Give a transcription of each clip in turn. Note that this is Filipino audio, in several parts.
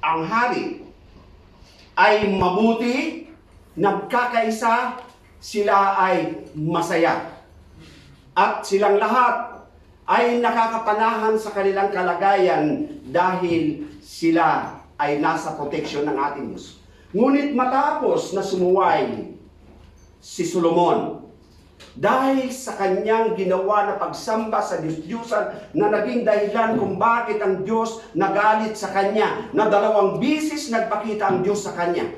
ang hari ay mabuti, nagkakaisa, sila ay masaya. At silang lahat ay nakakapanahan sa kanilang kalagayan dahil sila ay nasa proteksyon ng ating Diyos. Ngunit matapos na sumuway si Solomon, dahil sa kanyang ginawa na pagsamba sa Diyos-Diyusan na naging dahilan kung bakit ang Diyos nagalit sa kanya, na 2 bisis nagpakita ang Diyos sa kanya.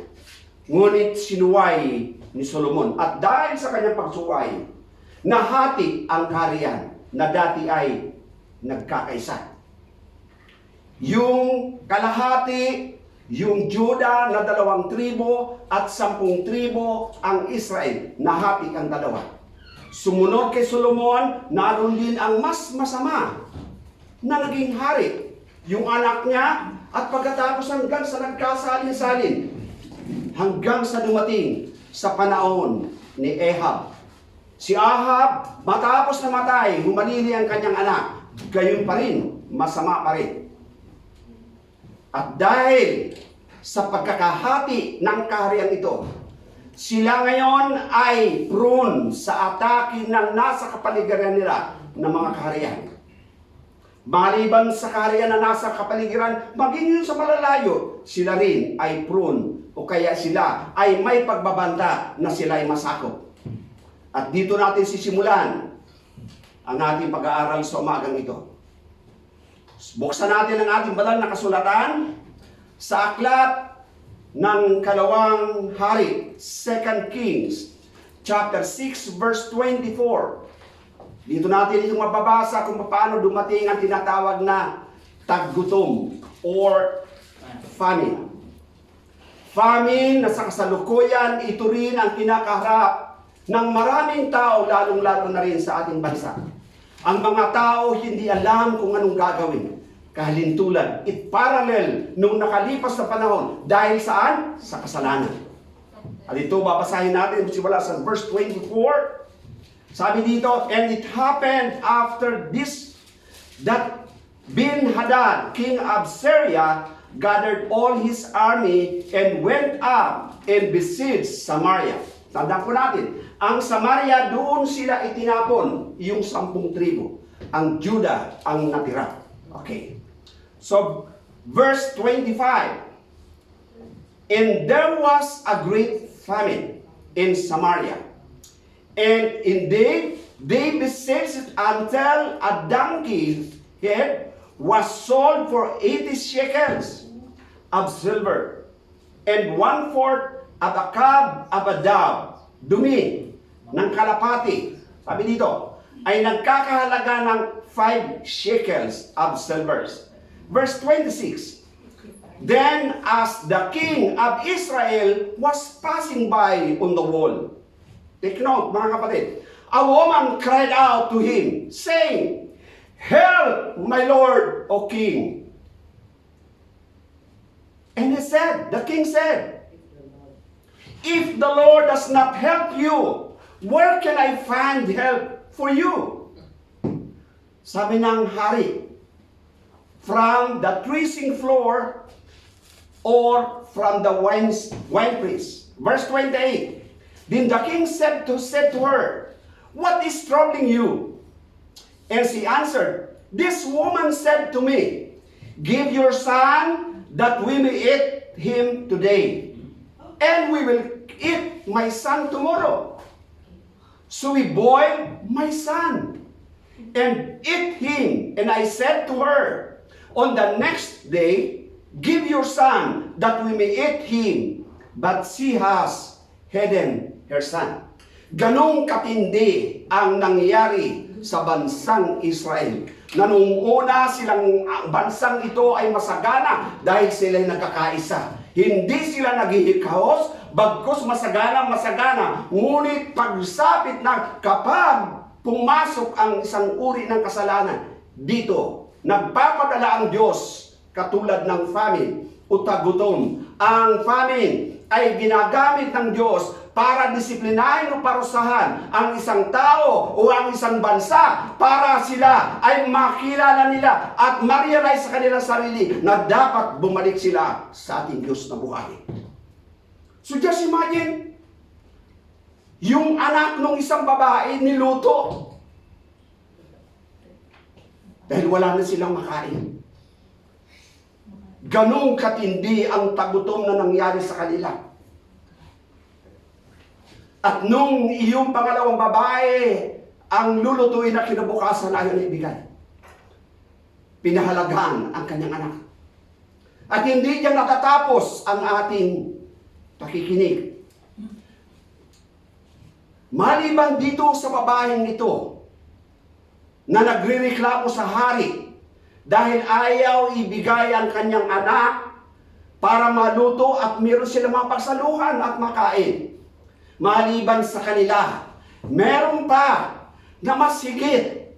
Ngunit sinuway ni Solomon. At dahil sa kanyang pagsuway, nahati ang kaharian na dati ay nagkakaisa. Yung kalahati, yung Juda na 2 tribo at 10 tribo ang Israel, nahati ang 2. Sumunod kay Solomon, naroon din ang mas masama na naging hari, yung anak niya, at pagkatapos hanggang sa nagkasalin-salin, hanggang sa dumating sa panahon ni Ahab. Si Ahab, matapos na matay, humalili ang kanyang anak, gayon pa rin, masama pa rin. At dahil sa pagkakahati ng kaharian ito, sila ngayon ay prone sa atake ng nasa kapaligiran nila ng mga kaharian. Maliban sa kaharian na nasa kapaligiran, maging yun sa malalayo, sila rin ay prone o kaya sila ay may pagbabanta na sila ay masakop. At dito natin sisimulan ang ating pag-aaral sa umagang ito. Buksan natin ang ating banal na kasulatan sa aklat ng 2 Hari, 2 Kings, chapter 6, verse 24. Dito natin itong mababasa kung paano dumating ang tinatawag na taggutom or famine. Famine na sa kasalukuyan, ito rin ang kinakaharap ng maraming tao, lalong-lalo na rin sa ating bansa. Ang mga tao hindi alam kung anong gagawin. Kahalintulan, it parallel nung nakalipas na panahon. Dahil saan? Sa kasalanan. At ito, babasahin natin simula sa verse 24. Sabi dito, and it happened after this, that Ben-Hadad, king of Syria, gathered all his army and went up and besieged Samaria. Tandaan po natin, ang Samaria, doon sila itinapon, yung 10 tribo. Ang Juda ang natira. Okay. So, verse 25. And there was a great famine in Samaria. And indeed, they besieged until a donkey's head was sold for 80 shekels of silver, and 1/4 of a cab of a dove, dumi ng kalapati, sabi dito, ay nagkakahalaga ng 5 shekels of silver. Verse 26. Then as the king of Israel was passing by on the wall, take note mga kapatid, a woman cried out to him, saying, help, my lord, O king. And he said, the king said, if the Lord does not help you, where can I find help for you? Sabi ng hari, from the threshing floor or from the winepress. Verse 28. Then the king said to her, what is troubling you? And she answered, this woman said to me, give your son that we may eat him today, and we will eat my son tomorrow. So we boiled my son and eat him. And I said to her, on the next day, give your son that we may eat him. But she has hidden her son. Ganong katindi ang nangyari sa bansang Israel. Na nung una silang bansang ito ay masagana dahil sila ay nagkakaisa. Hindi sila naghihikahos, bagkus masagana. Ngunit pagsapit na kapag pumasok ang isang uri ng kasalanan, dito, nagpapadala ang Diyos katulad ng famine o tagutom. Ang famine ay ginagamit ng Diyos para disiplinahin o parusahan ang isang tao o ang isang bansa para sila ay makilala nila at ma-realize sa kanilang sarili na dapat bumalik sila sa ating Diyos na buhay. So just imagine, yung anak ng isang babae niluto dahil wala na silang makain. Ganong katindi ang tagutom na nangyari sa kanila. At nung iyong pangalawang babae ang lulutuin na kinabukasan ayaw na ibigay, pinahalagaan ang kanyang anak. At hindi diyan natatapos ang ating pakikinig. Maliban dito sa babaeng ito na nagrereklamo sa hari dahil ayaw ibigay ang kanyang anak para maluto at meron silang mga pagsaluhan at makain. Maliban sa kanila, meron pa na mas higit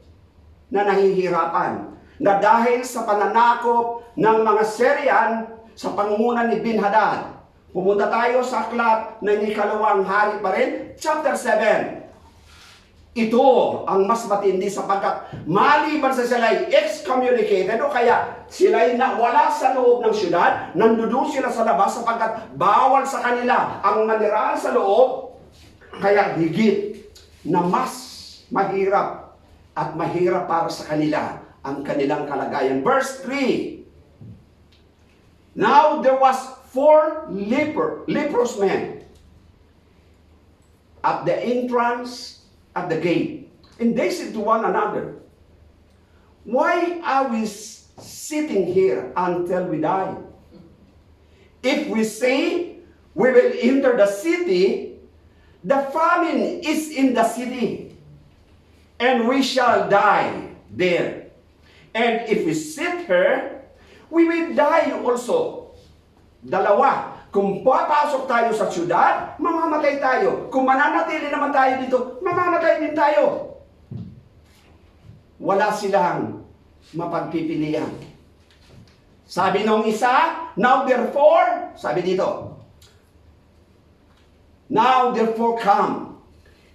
na nahihirapan na dahil sa pananakop ng mga Syrian sa pangunguna ni Ben-Hadad. Pumunta tayo sa aklat ng Ikalawang Hari pa rin, chapter 7. Ito ang mas matindi sapagkat maliban sa sila ay excommunicated o kaya sila ay nawala sa loob ng syudad, nandoon sila sa labas sapagkat bawal sa kanila ang manirahan sa loob, kaya higit na mas mahirap at mahirap para sa kanila ang kanilang kalagayan. Verse 3. Now there was 4 leprous men at the entrance at the gate. And they said to one another, why are we sitting here until we die? If we say we will enter the city, the famine is in the city, and we shall die there. And if we sit here, we will die also. Dalawa. Kung papasok tayo sa syudad, mamamatay tayo. Kung mananatili naman tayo dito, mamamatay din tayo. Wala silang mapagpipilian. Sabi nung isa, now therefore, sabi dito, now therefore come,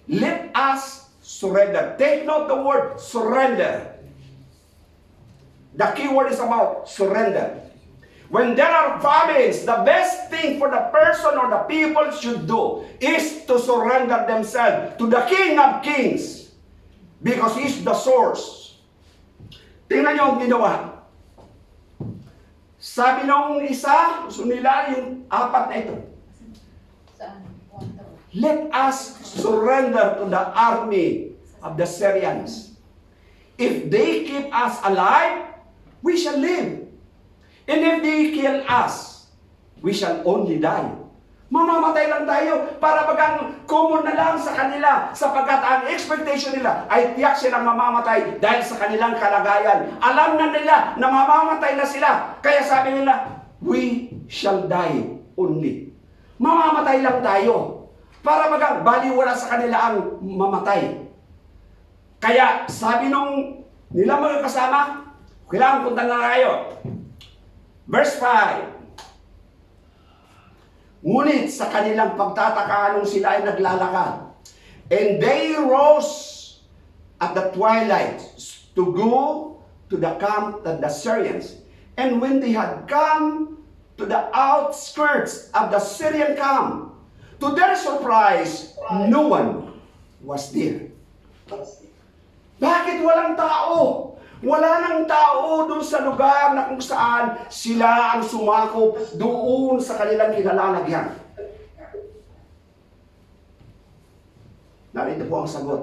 let us surrender. Take note the word surrender. The key word is about surrender. When there are famines, the best thing for the person or the people should do is to surrender themselves to the King of Kings because He's the source. Tingnan niyo ang ginawa. Sabi nung isa, gusto nila yung apat na ito. Let us surrender to the army of the Syrians. If they keep us alive, we shall live. And if they kill us, we shall only die. Mamamatay lang tayo para bagang common na lang sa kanila sapagkat ang expectation nila ay tiyak silang mamamatay dahil sa kanilang kalagayan. Alam na nila na mamamatay na sila. Kaya sabi nila, we shall die only. Mamamatay lang tayo para bagang baliwala sa kanila ang mamatay. Kaya sabi nung nila mga kasama, kailangan punta na tayo. Verse 5. Ngunit sa kanilang pagtataka nung sila ay naglalakad, and they rose at the twilight to go to the camp of the Syrians. And when they had come to the outskirts of the Syrian camp, to their surprise, no one was there. Bakit walang tao? Wala nang tao doon sa lugar na kung saan sila ang sumakop doon sa kanilang kinalalagyan. Narito po ang sagot.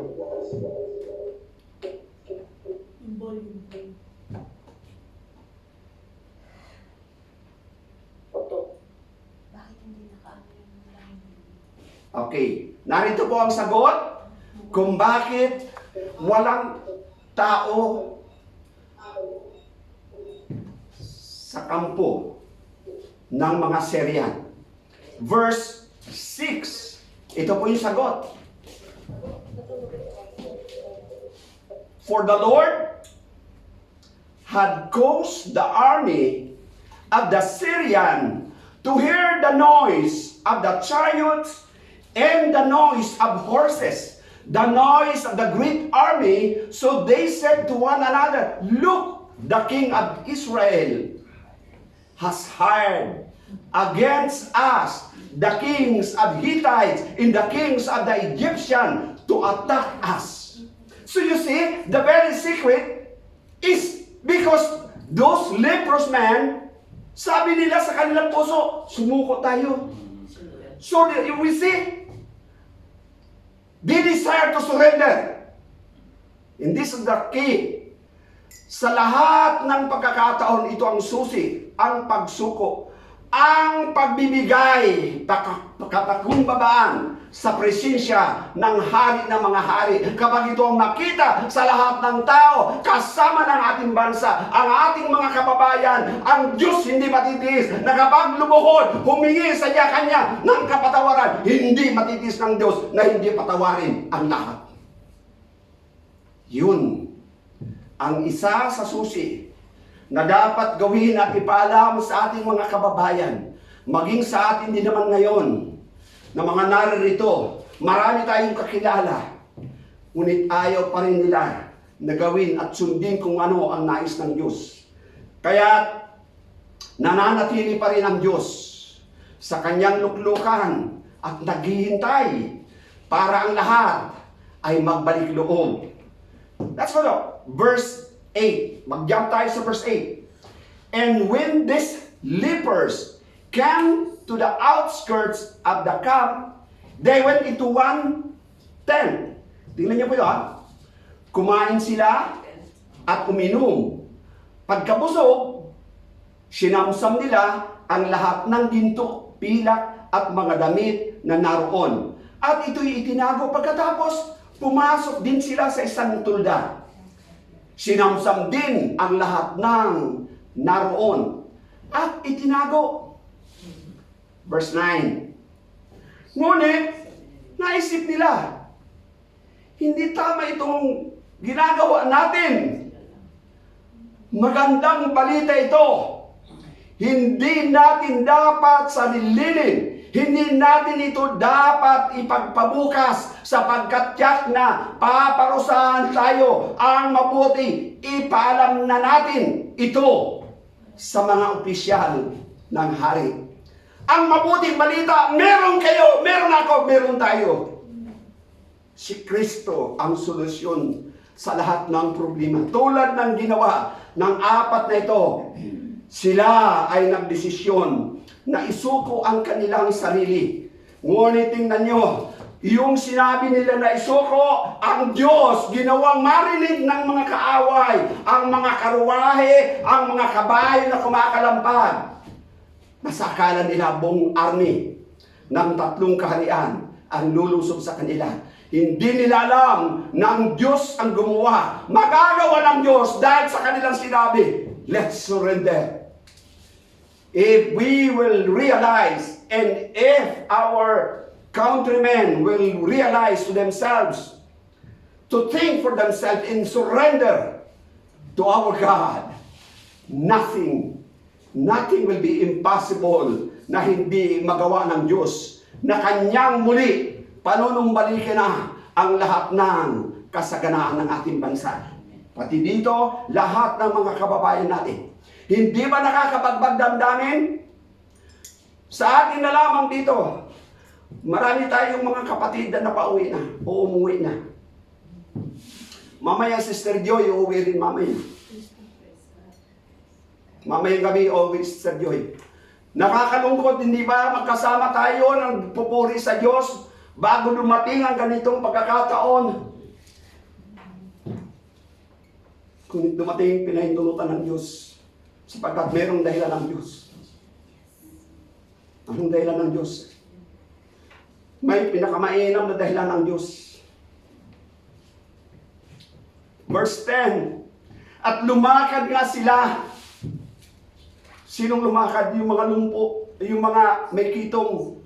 Okay, narito po ang sagot kung bakit walang tao sa kampo ng mga Syrian. Verse 6. Ito po yung sagot. For the Lord had caused the army of the Syrian to hear the noise of the chariots and the noise of horses, the noise of the great army. So they said to one another, look, the king of Israel has hired against us the kings of Hittites and the kings of the Egyptians to attack us. So you see, the very secret is because those leprous men, sabi nila sa kanilang puso, sumuko tayo. So we see, they desire to surrender. And this is the key. Sa lahat ng pagkakataon, ito ang susi, ang pagsuko, ang pagbibigay, katakumbabaan sa presensya ng hari ng mga hari. Kapag ito ang makita sa lahat ng tao, kasama ng ating bansa, ang ating mga kababayan, ang Diyos hindi matitiis na kapag lumuhod, humingi sa Kanya ng kapatawaran, hindi matitiis ng Diyos na hindi patawarin ang lahat. Yun ang isa sa susi na dapat gawin at ipaalam sa ating mga kababayan, maging sa atin din naman ngayon, na mga naririto, marami tayong kakilala, ngunit ayaw pa rin nila na gawin at sundin kung ano ang nais ng Diyos. Kaya nananatili pa rin ang Diyos sa kanyang luklukan at naghihintay para ang lahat ay magbalik loob. That's what verse 8. Mag-jump tayo sa verse 8. And when these lepers came to the outskirts of the camp, they went into one tent. Tingnan niyo po yun. Kumain sila at uminom. Pagkabusog, sinamsam nila ang lahat ng ginto, pilak at mga damit na naroon. At ito'y itinago. Pagkatapos, pumasok din sila sa isang tulda. Sinamsam din ang lahat ng naroon at itinago. Verse 9. Ngunit, naisip nila, hindi tama itong ginagawa natin. Magandang balita ito. Hindi natin dapat salilinin. Hindi natin ito dapat ipagpabukas sapagkat tiyak na paparusahan tayo. Ang mabuti, ipaalam na natin ito sa mga opisyal ng hari. Ang mabuting balita, meron kayo, meron ako, meron tayo. Si Kristo ang solusyon sa lahat ng problema. Tulad ng ginawa ng apat na ito, sila ay nagdesisyon na isuko ang kanilang sarili. Ngunit tingnan nyo, yung sinabi nila na isuko, ang Diyos ginawang marinig ng mga kaaway, ang mga karuwahe, ang mga kabayo na kumakalampag. Nasa akala nila buong army ng 3 kaharian ang lulusob sa kanila. Hindi nila alam na ang Diyos ang gumawa. Magagawa ng Diyos dahil sa kanilang sinabi, let's surrender. If we will realize, and if our countrymen will realize to themselves, to think for themselves and surrender to our God, nothing will be impossible na hindi magawa ng Diyos, na kanyang muli panunumbalikin na ang lahat ng kasaganaan ng ating bansa. Pati dito, lahat ng mga kababayan natin. Hindi ba nakakabagbag damdamin? Sa atin na lamang dito, marami tayong mga kapatid na napauwi na o umuwi na. Mamaya, Sister Joy, uuwi rin mamaya. Mamaya gabi, uuwi Sister Joy. Nakakalungkot, hindi ba magkasama tayo ng pupuri sa Diyos bago dumating ang ganitong pagkakataon? Kung dumating, pinahintulutan ng Diyos. Sapagkat mayroong dahilan ng Diyos. Anong dahilan ng Diyos? May pinakamainam na dahilan ng Diyos. Verse 10. At lumakad nga sila. Sinong lumakad? Yung mga lumpo, yung mga may kitong.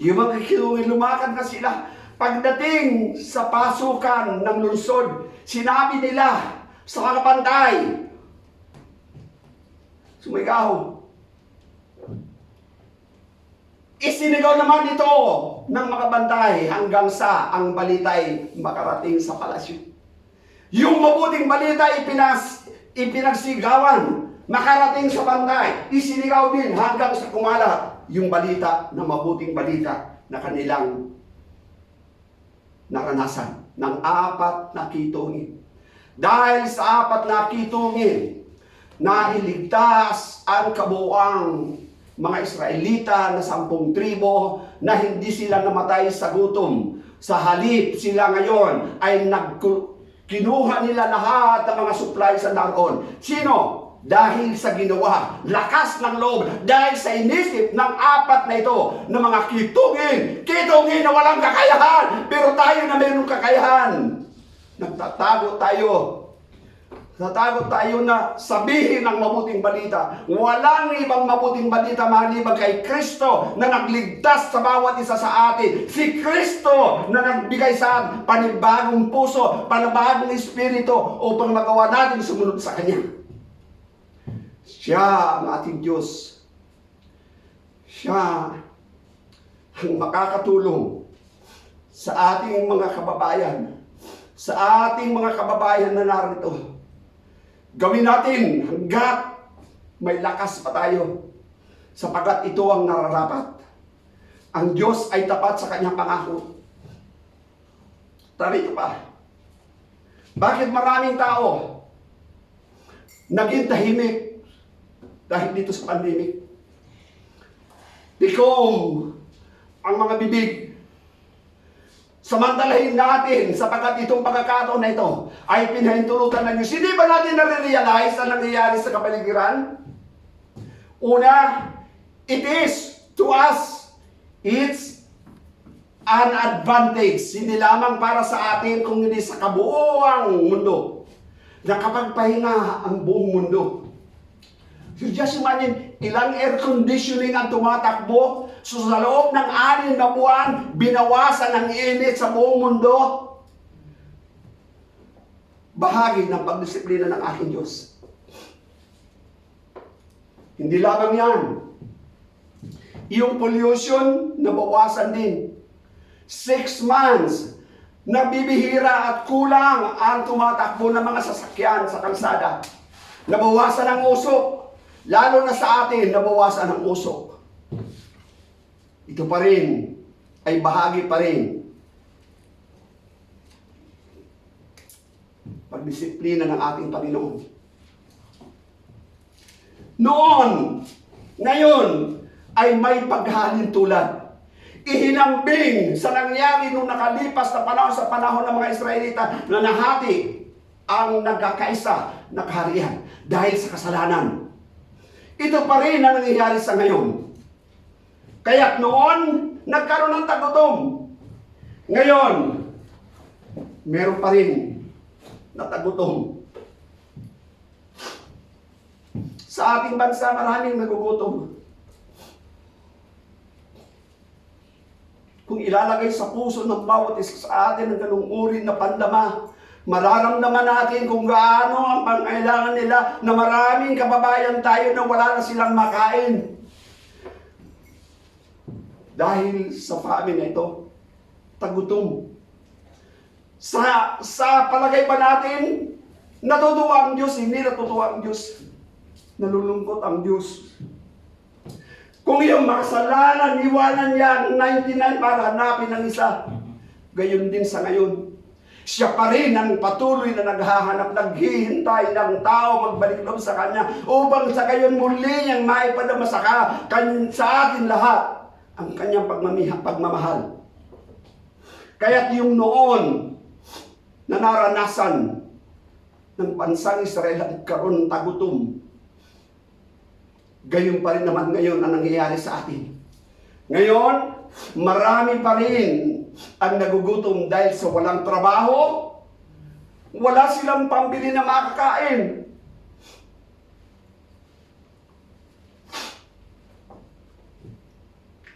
Yung mga kitong, lumakad nga sila. Pagdating sa pasukan ng lungsod, sinabi nila sa mga pantay, sumigaw, Isinigaw naman ito ng mga bantay hanggang sa ang balita'y makarating sa palasyo. Yung mabuting balita ipinagsigawan, makarating sa bantay, isinigaw din hanggang sa kumalat yung balita na mabuting balita na kanilang naranasan ng 4 na kitungin. Dahil sa 4 na kitungin, nailigtas ang kabuuang mga Israelita na 10 tribo na hindi sila namatay sa gutom. Sa halip sila ngayon ay kinuha nila lahat ng mga supply sa naroon. Sino? Dahil sa ginawa, lakas ng loob, dahil sa inisip ng 4 na ito, na mga kitungin na walang kakayahan, pero tayo na mayroong kakayahan. Nagtatago tayo na sabihin ng mabuting balita. Walang ibang mabuting balita maliban kay Kristo na nagligtas sa bawat isa sa atin. Si Kristo na nagbigay sa atin panibagong puso, panibagong espiritu upang magawa natin sumunod sa Kanya. Siya ang ating Diyos. Siya ang makakatulong sa ating mga kababayan, na narito. Gawin natin hanggat may lakas pa tayo, sapagkat ito ang nararapat. Ang Diyos ay tapat sa Kanyang pangako. Tarito pa. Bakit maraming tao naging tahimik dahil dito sa pandemic? Tikom ang mga bibig. Samantalahin natin sapagkat itong pagkakataon na ito ay pinahintulutan ng Diyos. Hindi ba natin nare-realize ang nangyayari sa kapaligiran? Una, it is to us, it's an advantage. Hindi lamang para sa atin kung hindi sa kabuuang mundo. Nakapagpahinga ang buong mundo. So just imagine, ilang air conditioning ang tumatakbo. So sa loob ng 6 na buwan, binawasan ang init sa buong mundo. Bahagi ng pagdisiplina ng aking Diyos. Hindi lamang yan. Yung pollution, nabawasan din. 6 months, nabibihira at kulang ang tumatakbo ng mga sasakyan sa kalsada. Nabawasan ang usok. Lalo na sa atin, nabawasan ang usok. Ito pa rin, ay bahagi pa rin. Pagdisiplina ng ating Panginoon. Noon, ngayon, ay may paghalin tulad. Ihinambing sa nangyari nung nakalipas na panahon sa panahon ng mga Israelita na nahati ang nagkakaisa na kaharian dahil sa kasalanan. Ito pa rin ang nangyayari sa ngayon. Kaya't noon, nagkaroon ng tagutom. Ngayon, meron pa rin na tagutom. Sa ating bansa, maraming nagugutom. Kung ilalagay sa puso ng bawat isa sa atin ang ganung uri na pandama, mararamdaman natin kung gaano ang pangailangan nila na maraming kababayan tayo na wala na silang makain. Dahil sa famine na ito, tagutom. Sa palagay pa natin, natutuwa ang Diyos, hindi natutuwa ang Diyos. Nalulungkot ang Diyos. Kung yung makasalanan, iwanan niya ang 99 para hanapin ang isa. Gayon din sa ngayon. Siya pa rin ang patuloy na naghahanap, naghihintay ng tao magbalik loob sa Kanya upang sa gayon muli niyang maipadama sa atin lahat ang Kanyang pagmamahal. Kaya't yung noon na naranasan ng bansang Israel ang karoon ng tagutom, gayon pa rin naman ngayon ang nangyayari sa atin. Ngayon, marami pa rin ang nagugutom dahil sa walang trabaho, wala silang pambili na makakain.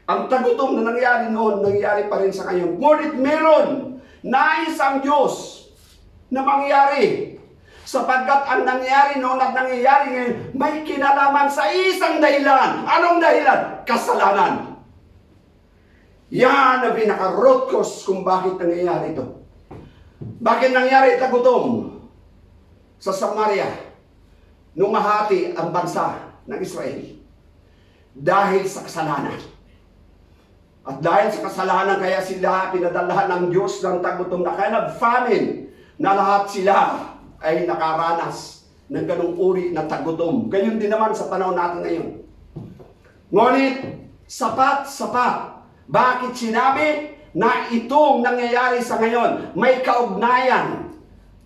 Ang tagutom na nangyari noon, nangyari pa rin sa ngayon. Ngunit meron nais ang Diyos na mangyari. Sapagkat ang nangyari noon at nangyayari ngayon, may kinalaman sa isang dahilan. Anong dahilan? Kasalanan. Yan ang pinaka-root cause kung bakit nangyayari ito. Bakit nangyari ito gutom sa Samaria nung mahati ang bansa ng Israel? Dahil sa kasalanan. At dahil sa kasalanan, kaya sila pinadalahan ng Diyos ng tagutom na kind of famine na lahat sila ay nakaranas ng ganong uri na tagutom. Gayon din naman sa panahon natin ngayon. Ngunit, sapat. Bakit sinabi na itong nangyayari sa ngayon may kaugnayan?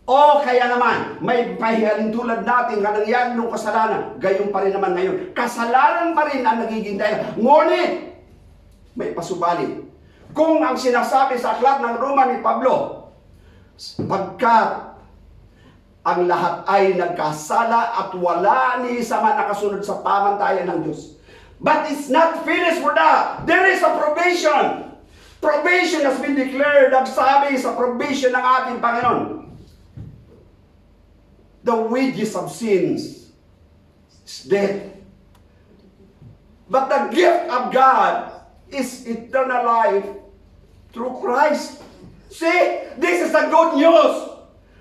O kaya naman, may pahihalin tulad natin na nangyayari ng kasalanan. Gayon pa rin naman ngayon. Kasalanan pa rin ang nagiging dahilan. Ngunit, may pasubali. Kung ang sinasabi sa aklat ng Roma ni Pablo, pagkat ang lahat ay nagkasala at wala ni isa man nakasunod sa pamantayan ng Diyos. But it's not finished for that. There is a probation. Probation has been declared. Nagsabi sa probation ng ating Panginoon. The wages of sins is death. But the gift of God is eternal life through Christ. See, this is the good news.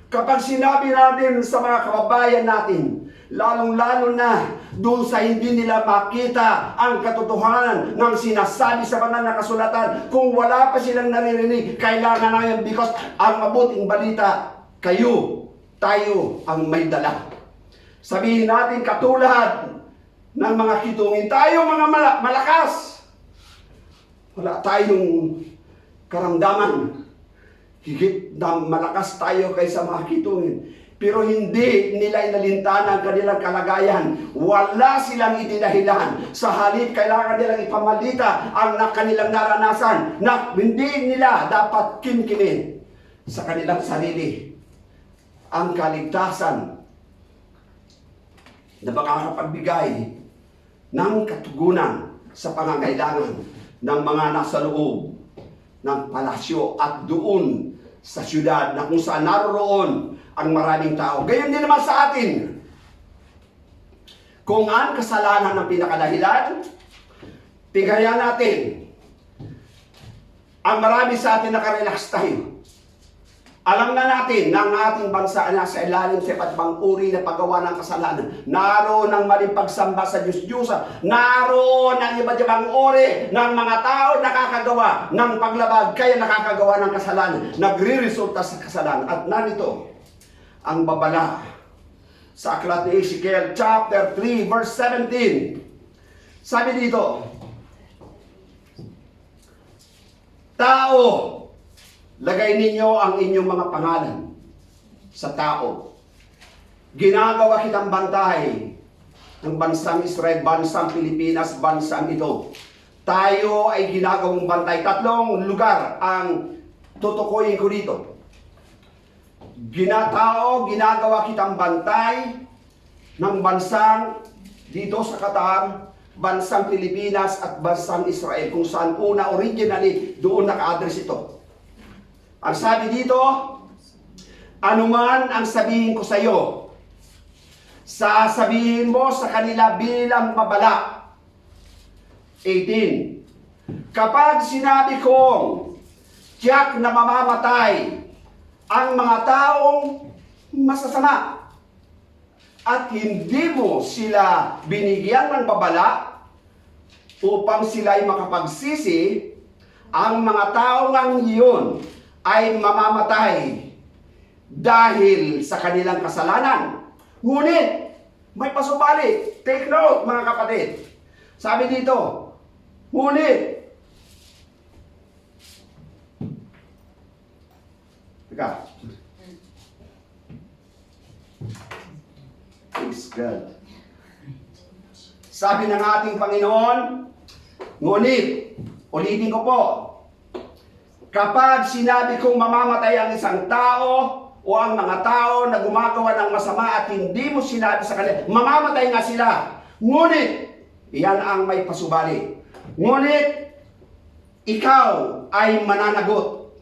Kapag sinabi natin sa mga kababayan natin, lalong-lalo na doon sa hindi nila makita ang katotohanan ng sinasabi sa banal na kasulatan, kung wala pa silang naririnig, kailangan na yan because ang mabuting balita, tayo ang may dala. Sabihin natin katulad ng mga kitungin, tayo mga malakas. Wala tayong karamdaman. Higit na malakas tayo kaysa mga kitungin. Pero hindi nila inalintanan ang kanilang kalagayan. Wala silang itinahilan. Sa halip, kailangan nilang ipamalita ang kanilang naranasan na hindi nila dapat kimkimin sa kanilang sarili. Ang kaligtasan na makakapagbigay ng katugunan sa pangangailangan ng mga nasa loob ng palasyo at doon sa syudad na kung saan naroon ang maraming tao. Gayon din naman sa atin. Kung ang kasalanan ng pinakadahilan, tigaya natin. Ang marami sa atin nakarelax tayo. Alam na natin na ang ating bansa na sa ilalim sa iba't ibang uri na paggawa ng kasalanan. Naroon ang maling pagsamba sa Diyos-Diyosa. Naroon ang iba't ibang uri ng mga tao nakakagawa ng paglabag, kaya nakakagawa ng kasalanan. Nagre-resulta sa kasalanan. At narito ang babala sa aklat ni Ezekiel chapter 3 verse 17. Sabi dito, tao, lagay ninyo ang inyong mga pangalan sa tao. Ginagawa kitang bantay ng bansang Israel, bansang Pilipinas, bansang ito. Tayo ay ginagawang bantay. 3 lugar ang tutukuyin ko dito. Ginagawa kitang bantay ng bansang dito sa Qatar, bansang Pilipinas at bansang Israel, kung saan originally doon naka-address ito. Ang sabi dito, anuman ang sabihin ko sa iyo, sasabihin mo sa kanila bilang babala. 18. Kapag sinabi kong tiyak na mamamatay ang mga taong masasama at hindi mo sila binigyan ng babala upang sila'y makapagsisi, ang mga taong ang iyon ay mamamatay dahil sa kanilang kasalanan. Ngunit, may pasubali. Take note, mga kapatid. Sabi dito, ngunit, teka. Praise God. Sabi ng ating Panginoon, ngunit, ulitin ko po, kapag sinabi kong mamamatay ang isang tao o ang mga tao na gumagawa ng masama at hindi mo sinabi sa kanila, mamamatay nga sila. Ngunit, iyan ang may pasubali. Ngunit, ikaw ay mananagot.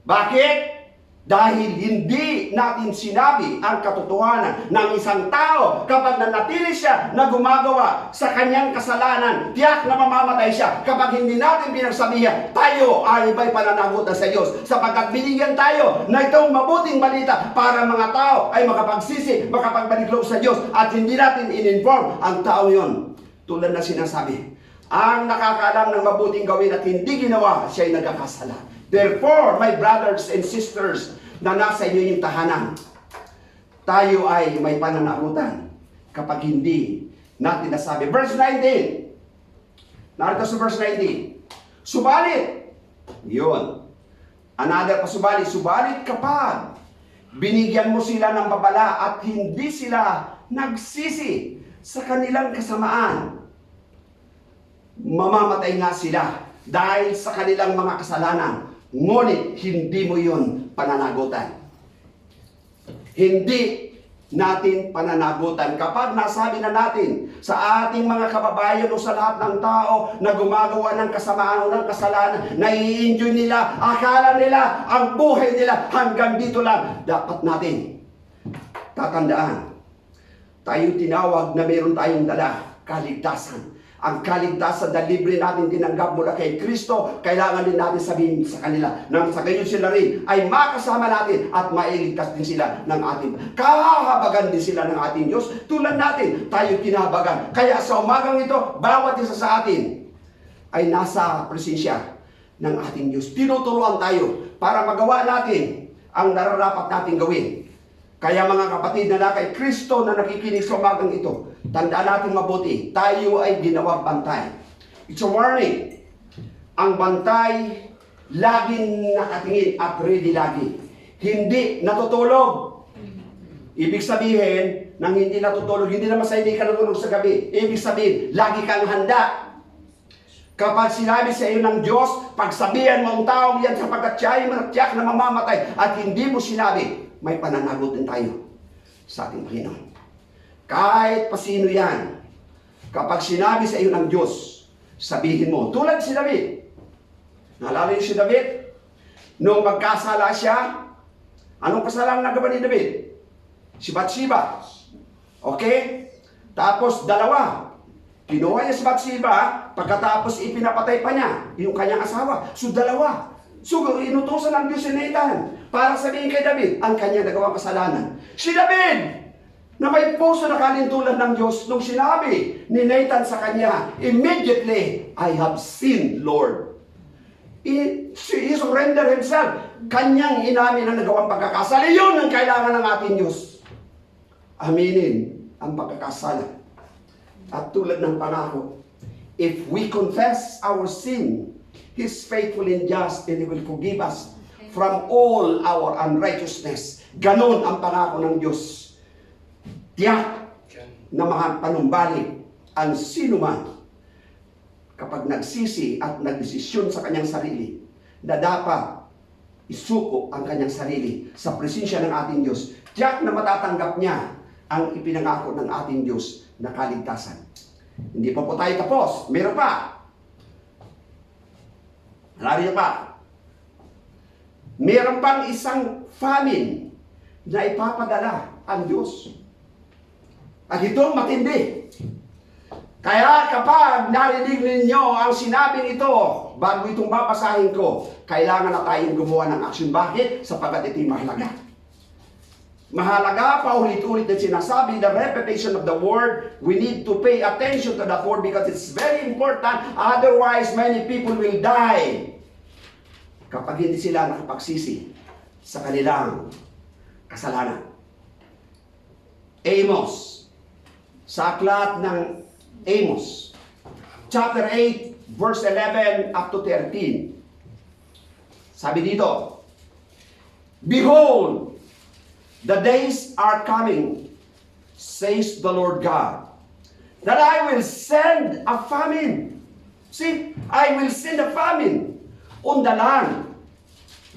Bakit? Dahil hindi natin sinabi ang katotohanan ng isang tao kapag nanatili siya na gumagawa sa kanyang kasalanan, tiyak na mamamatay siya. Kapag hindi natin pinagsabihan, tayo ay may pananagutan sa Diyos, sapagkat binigyan tayo na itong mabuting balita para mga tao ay makapagsisi, makapagbalik loob sa Diyos, at hindi natin in-inform ang tao yon. Tulad na sinasabi, ang nakakaalam ng mabuting gawin at hindi ginawa, siya ay nagkakasala. Therefore, my brothers and sisters na nasa inyo yung tahanan, tayo ay may pananagutan kapag hindi natin nasabi. Verse 19. Narito sa verse 19. Subalit, yun. Another pa subalit kapag binigyan mo sila ng babala at hindi sila nagsisi sa kanilang kasamaan, mamamatay nga sila dahil sa kanilang mga kasalanan. Ngunit hindi mo yun pananagutan. Hindi natin pananagutan. Kapag nasabi na natin sa ating mga kababayan o sa lahat ng tao na gumagawa ng kasamaan o ng kasalanan, na i-enjoy nila, akala nila, ang buhay nila hanggang dito lang, dapat natin tatandaan, tayo tinawag na meron tayong dala, kaligtasan. Ang kaligtasan na libre natin tinanggap mula kay Kristo, kailangan din natin sabihin sa kanila nang sa gayon sila rin ay makasama natin at mailigtas din sila ng ating kahabagan din sila ng ating Diyos. Tulad natin, tayo kinahabagan. Kaya sa umagang ito, bawat isa sa atin ay nasa presensya ng ating Diyos. Tinuturuan tayo para magawa natin ang nararapat nating gawin. Kaya mga kapatid na kay Kristo na nakikinig sa umagang ito, tandaan natin mabuti, tayo ay ginawang bantay. It's a warning. Ang bantay, laging nakatingin at ready lagi. Hindi natutulog. Ibig sabihin, nang hindi natutulog, hindi naman sa hindi ka natulog sa gabi. Ibig sabihin, lagi kang handa. Kapag sinabi sa iyo ng Diyos, pagsabihan mo ang taong yan sapagkat siya ay manatiyak na mamamatay at hindi mo sinabi, may pananagutan tayo sa ating Panginoon. Kahit pa sino yan, kapag sinabi sa iyo ng Diyos, sabihin mo. Tulad si David. Naalala niyo si David? Nung magkasala siya, anong kasalanan nagawa ni David? Si Bathsheba. Okay? Tapos dalawa. Kinuha niya si Bathsheba, pagkatapos ipinapatay pa niya yung kanyang asawa. So dalawa. So inutusan ng Diyos si Nathan para sabihin kay David ang kanyang nagawang kasalanan. Si David, na may puso na kalintulan ng Diyos, nung sinabi ni Nathan sa kanya, immediately, I have sinned, Lord. He surrendered himself. Kanyang inamin ang nagawang pagkakasala. Yun ang kailangan ng ating Diyos. Aminin ang pagkakasala. At tulad ng pangako, if we confess our sin, He's faithful and just, and He will forgive us from all our unrighteousness. Ganon ang pangako ng Diyos. Tiyak na mga panumbalik ang sino man kapag nagsisi at nagdesisyon sa kanyang sarili na dapat isuko ang kanyang sarili sa presensya ng ating Diyos. Tiyak na matatanggap niya ang ipinangako ng ating Diyos na kaligtasan. Hindi pa po tayo tapos. Meron pa. Narito pa. Meron pang isang famine na ipapadala ang Diyos. At itong matindi. Kaya kapag narinig ninyo ang sinabing ito, bago itong babasahin ko, kailangan na tayong gumawa ng aksyon. Bakit? Sapagkat ito'y mahalaga. Mahalaga, paulit-ulit na sinasabi, the repetition of the word, we need to pay attention to that word because it's very important. Otherwise, many people will die kapag hindi sila nakapagsisi sa kanilang kasalanan. Amos. Sa aklat ng Amos, chapter 8, verse 11 up to 13. Sabi dito, behold, the days are coming, says the Lord God, that I will send a famine. See, I will send a famine on the land.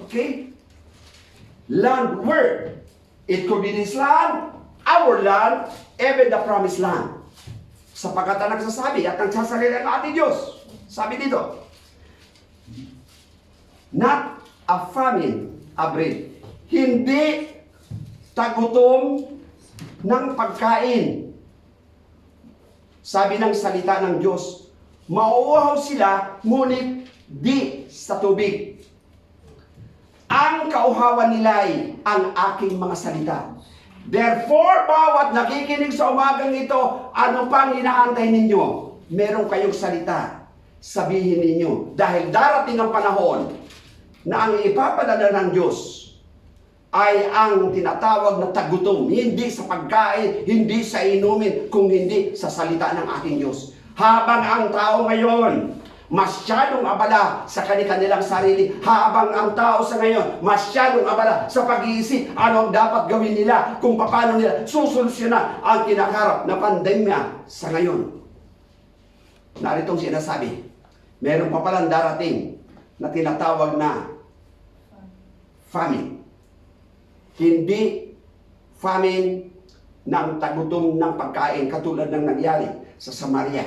Okay? Land where? It could be this land, our land, even the promised land. Sapagkat ang nagsasabi at nagsasalita ng ating Diyos. Sabi dito, not a famine, a bread. hindi tagutom ng pagkain. Sabi ng salita ng Diyos, mauuhaw sila, ngunit di sa tubig. Ang kauhawan nila ay ang aking mga salita. Therefore, bawat nakikinig sa umagang ito, ano pang inaantay ninyo? Meron kayong salita. Sabihin ninyo, dahil darating ang panahon na ang ipapadala ng Diyos ay ang tinatawag na tagutom, hindi sa pagkain, hindi sa inumin, kung hindi sa salita ng ating Diyos. Habang ang tao ngayon masyadong abala sa kanilang sarili, habang ang tao sa ngayon masyadong abala sa pag-iisip ano ang dapat gawin nila, kung paano nila susolusyonan ang kinakarap na pandemya sa ngayon. Naritong sinasabi, meron pa palang darating na tinatawag na famine. Hindi famine ng tagutom ng pagkain katulad ng nangyari sa Samaria,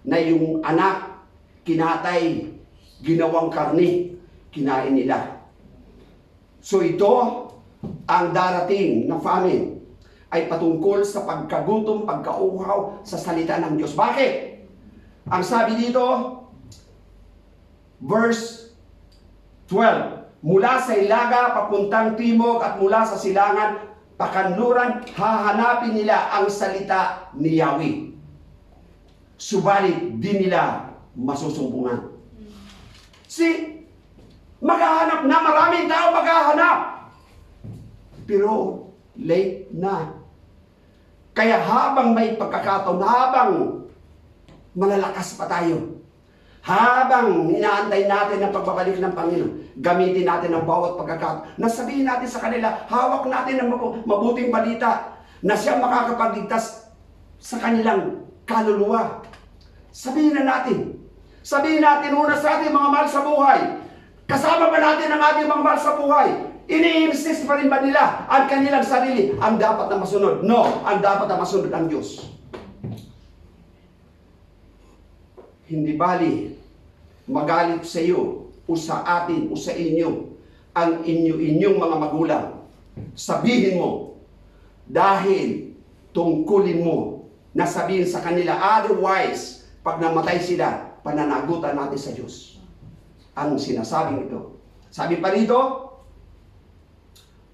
na yung anak kinatay, ginawang karni, kinain nila. So ito, ang darating na famine ay patungkol sa pagkagutom, pagkauhaw sa salita ng Diyos. Bakit? Ang sabi dito, verse 12, mula sa ilaga papuntang timog at mula sa silangan pakanluran, hahanapin nila ang salita ni Yahweh. Subalit di nila masusumpungan. See, maghahanap na, maraming tao maghahanap. Pero late na. Kaya habang may pagkakataon, habang malalakas pa tayo, habang inaantay natin ang pagbabalik ng Panginoon, gamitin natin ang bawat pagkakataon. Nasabihin natin sa kanila, hawak natin ang mabuting balita na siya makakapagligtas sa kanilang kaluluwa. Sabihin natin muna sa ating mga mahal sa buhay. Kasama ba natin ang ating mga mahal sa buhay? Ini-insist pa rin ba nila ang kanilang sarili ang dapat na masunod? No, ang dapat na masunod ang Diyos. Hindi bali magalit sa iyo o sa atin o sa inyo ang inyong mga magulang. Sabihin mo, dahil tungkulin mo na sabihin sa kanila, otherwise, pag namatay sila, pananagutan natin sa Diyos. Ang sinasabing ito. Sabi pa rito,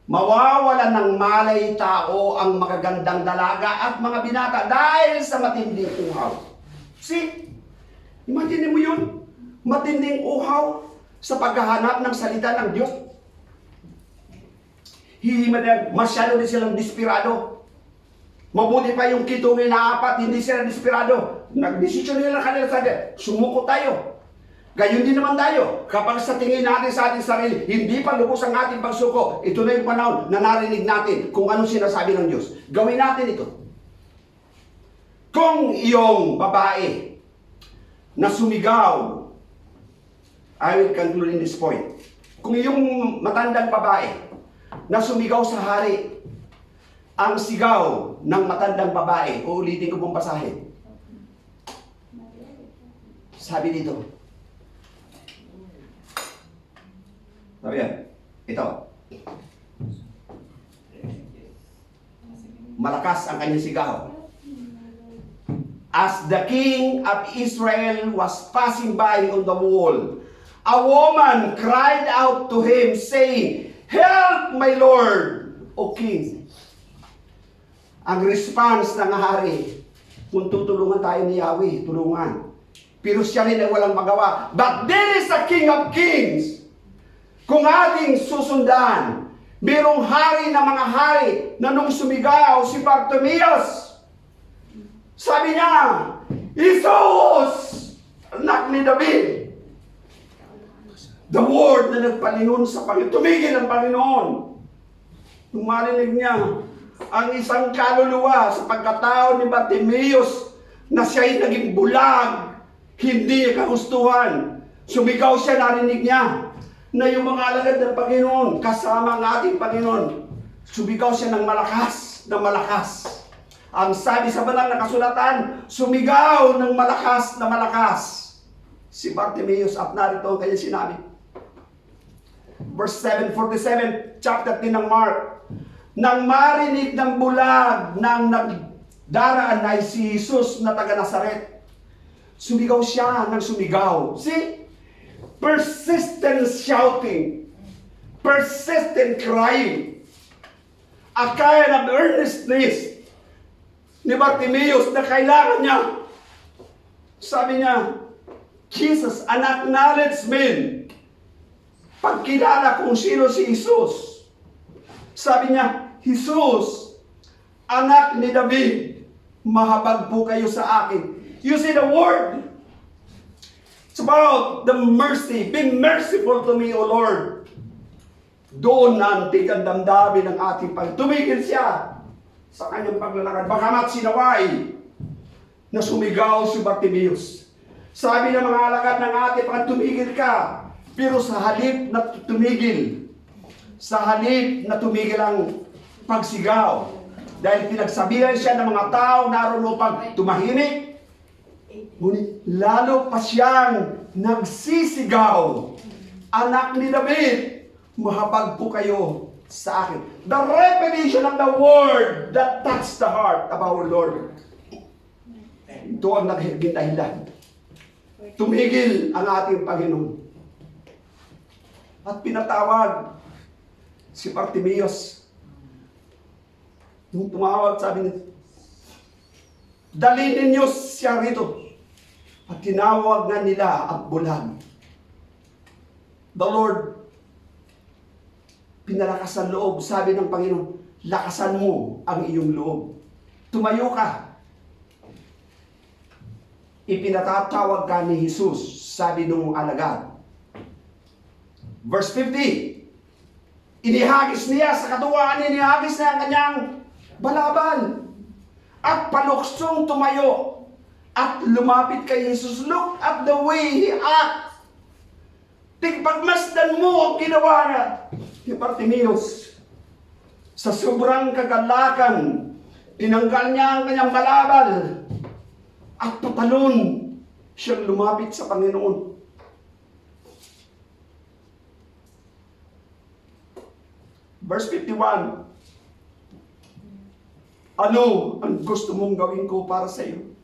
mawawalan ng malay tao ang magagandang dalaga at mga binata dahil sa matinding uhaw. See? Imagine mo yun? Matinding uhaw sa paghahanap ng salita ng Diyos. Masyado din silang desperado. Mabuti pa yung kitungin na apat, hindi sila desperado. Nagdesisyon nila kanila sa sumuko tayo. Gayon din naman tayo. Kapag sa tingin natin sa ating sarili, hindi pa lubos ang ating pagsuko, ito na yung panahon na narinig natin kung anong sinasabi ng Diyos. Gawin natin ito. Kung iyong babae na sumigaw, I will conclude in this point. Kung iyong matandang babae na sumigaw sa hari, ang sigaw ng matandang babae, uulitin ko pong basahin. Sabi dito, sabi yan, ito, malakas ang kanyang sigaw. As the king of Israel was passing by on the wall, a woman cried out to him, saying, "Help, my Lord, O King." Ang response ng hari, kung tutulungan tayo ni Yahweh, tulungan. Pero siya rin ay walang magawa. But there is a King of Kings. Kung ating susundan, mayroong hari na mga hari na nung sumigaw si Bartimeus, sabi niya, "Jesus, anak ni David." The word na nagpalingon sa Panginoon. Tumigil ang Panginoon. Nung marinig niya ang isang kaluluwa sa pagkatao ni Bartimeus na siya'y naging bulag, hindi kagustuhan. Sumigaw siya, narinig niya na yung mga alagad ng Panginoon, kasama ang ating Panginoon, sumigaw siya ng malakas, na malakas. Ang sabi sa banal na kasulatan, sumigaw ng malakas na malakas. Si Bartimeus, at narito ang kanyang sinabi, verse 7:47, chapter 10 ng Mark. Nang marinig ng bulag ng nagdaraan ay si Jesus na taga Nazaret, sumigaw siya ng sumigaw. See? Persistent shouting. Persistent crying. A kind of earnestness ni Bartimaeus na kailangan niya. Sabi niya, Jesus, an acknowledgement. Pagkilala kung sino si Jesus. Sabi niya, Jesus, anak ni David, mahabag po kayo sa akin. You see the word? It's about the mercy. Be merciful to me, O Lord. Doon naantig ang damdamin ng ating Panginoon. Tumigil siya sa kanyang paglalakad. Bagamat sinaway na sumigaw si Bartimaeus. Sabi ng mga alagad ng ating Panginoon, tumigil ka. Pero sa halip na tumigil, ang pagsigaw, dahil pinagsabihan siya ng mga tao naroon upang tumahimik, ngunit lalo pa siyang nagsisigaw, anak ni David, mahabag po kayo sa akin. The revelation of the word that touched the heart of our Lord. Ito ang nagiging dahilan. Tumigil ang ating Panginoon. At pinatawag si Bartimaeus. Nung tumawag, sabi niya, dalhin ninyo siya rito. At tinawag na nila ang bulag. The Lord, pinalakas ang loob. Sabi ng Panginoon, lakasan mo ang iyong loob. Tumayo ka. Ipinatatawag ka ni Jesus, sabi nung alagad. Verse 50, inihagis niya sa katuwaan, inihagis niya ang kanyang balabal. At paluksong tumayo at lumapit kay Jesus. Look at the way he acts. Tigpagmasdan mo ang ginawa niya ni Bartimaeus. Sa sobrang kagalakan, tinanggal niya ang kanyang balabal at patalon siyang lumapit sa Panginoon. Verse 51, ano ang gusto mong gawin ko para sa iyo?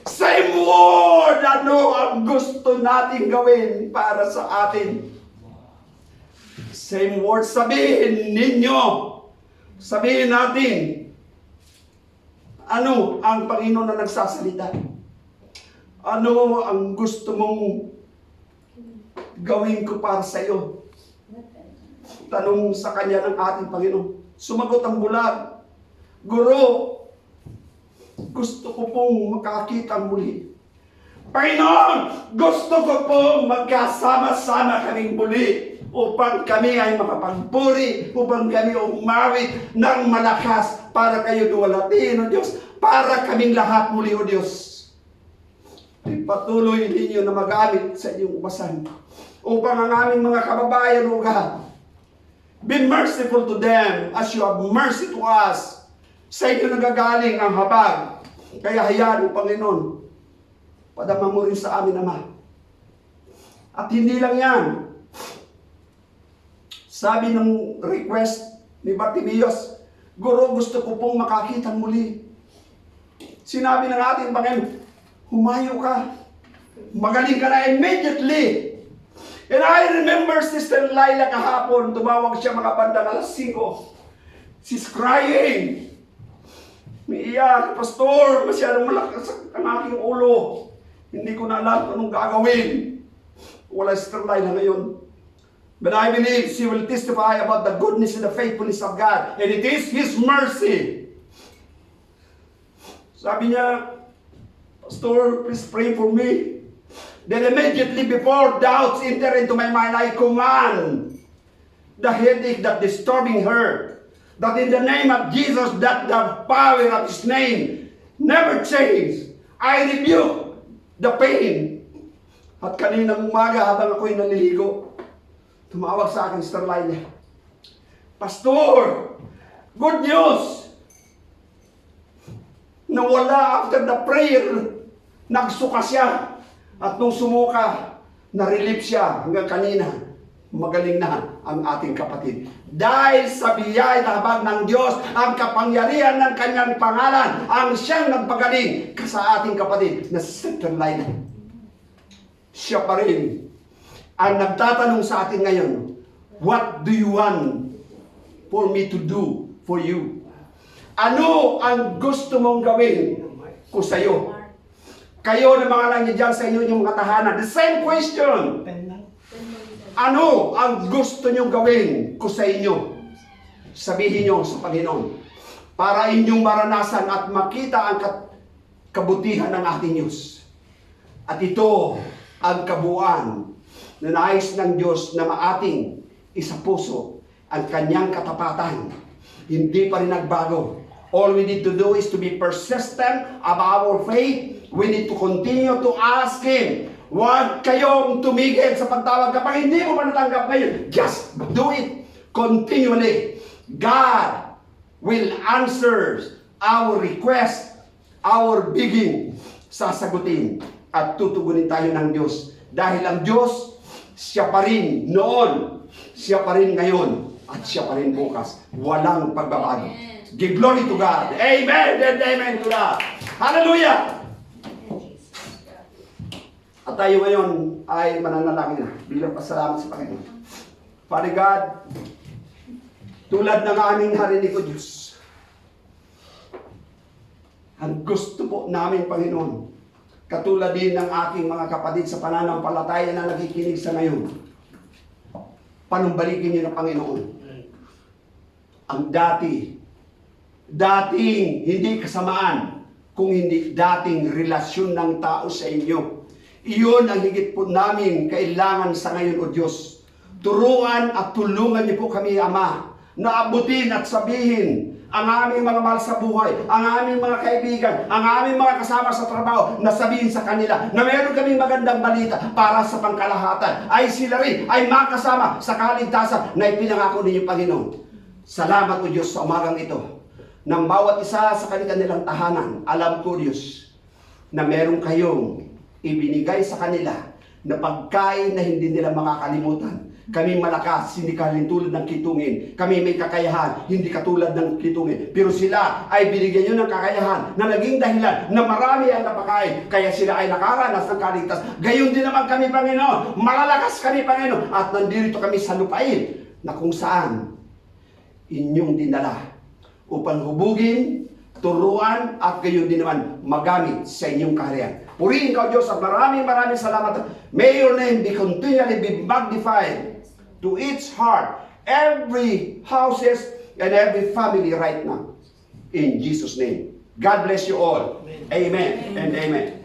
Same word! Ano ang gusto natin gawin para sa atin? Same word. Sabihin ninyo. Sabihin natin. Ano ang Panginoon na nagsasalita? Ano ang gusto mong gawin ko para sa iyo? Tanong sa kanya ng ating Panginoon. Sumagot ang bulag, Guro, gusto ko pong makakita muli. Panginoon, gusto ko pong magkasama-sama kaming muli upang kami ay makapagpuri, upang kami umawit ng malakas para kayo duwalatin, O Diyos, para kaming lahat muli, O Diyos. Patuloy ninyo na magamit sa inyong umasan upang ang aming mga kababayan, O God, be merciful to them as you have mercy to us. Sa inyo nagagaling ang habag. Kaya hayaan mo, Panginoon, padama mo rin sa amin, Ama. At hindi lang yan. Sabi ng request ni Bartimaeus, Guro, gusto ko pong makakita muli. Sinabi ng ating Panginoon, humayo ka. Magaling ka na immediately. And I remember Sister Laila kahapon, tumawag siya mga bandang 5:00. She's crying. Umiiyak, Pastor, masyadong malakas ang aking ulo. Hindi ko na alam kung anong gagawin. Wala Sister Laila ngayon. But I believe she will testify about the goodness and the faithfulness of God. And it is His mercy. Sabi niya, Pastor, please pray for me. Then immediately before doubts enter into my mind, I command the headache that disturbing her, that in the name of Jesus, that the power of His name never change. I rebuke the pain. At kaninang umaga habang ako'y naliligo, tumawag sa akin, Sister Laila, Pastor, good news! Nawala after the prayer, nagsuka siya. At nung sumuka, na-relieve siya hanggang kanina. magaling na ang ating kapatid. Dahil sa biyaya na habag ng Diyos, ang kapangyarihan ng kanyang pangalan, ang siyang nagpagaling sa ating kapatid na si Sister Laila. Siya pa rin ang nagtatanong sa atin ngayon, what do you want for me to do for you? Ano ang gusto mong gawin ko sa iyo? Kayo na mga nandiyan sa inyo yung mga tahanan, the same question. Ano ang gusto nyo gawin ko sa inyo? Sabihin nyo sa Panginoon para inyong maranasan at makita ang kabutihan ng ating Diyos. At ito ang kabuuan na nais ng Diyos na maating isa puso ang kanyang katapatan. Hindi pa rin nagbago. All we need to do is to be persistent about our faith. We need to continue to ask Him. Huwag kayong tumigil sa pagtawag. Kapag hindi mo pa natanggap ngayon, just do it continually. God will answer our request, our begging. Sasagutin at tutugunin tayo ng Diyos. Dahil ang Diyos, siya pa rin noon, siya pa rin ngayon, at siya pa rin bukas. Walang pagbabago. Give glory to God. Amen and amen to God. Hallelujah! At tayo ngayon ay mananalangin na bilang pasalamat sa Panginoon. Father God, tulad ng aming narinig ko Diyos, ang gusto po namin Panginoon, katulad din ng aking mga kapatid sa pananampalataya na nakikinig sa ngayon, panumbalikin niyo ng Panginoon. Ang dating hindi kasamaan, kung hindi dating relasyon ng tao sa inyo. Iyon ang higit po namin kailangan sa ngayon, O Diyos. Turuan at tulungan niyo po kami, Ama, na abutin at sabihin ang aming mga mahal sa buhay, ang aming mga kaibigan, ang aming mga kasama sa trabaho, na sabihin sa kanila na meron kaming magandang balita para sa pangkalahatan. Ay sila rin ay makasama sa kaligtasan na ipinangako ninyo, Panginoon. Salamat, O Diyos, sa umagang ito. Nang bawat isa sa kanilang tahanan, alam ko, Diyos, na meron kayong ibinigay sa kanila na pagkain na hindi nila makakalimutan. Kami malakas, hindi tulad ng kitungin. Kami may kakayahan, hindi katulad ng kitungin. Pero sila ay binigyan nyo ng kakayahan na naging dahilan na marami ang napakain. Kaya sila ay nakaranas ng kaligtas. Gayon din naman kami, Panginoon. Malalakas kami, Panginoon. At nandito kami sa lupain na kung saan inyong dinala upang hubugin, turuan, at gayon din naman magamit sa inyong kaharian. Purihin ka, Diyos, at maraming salamat. May your name be continually be magnified to each heart, every houses, and every family right now. In Jesus' name. God bless you all. Amen and amen.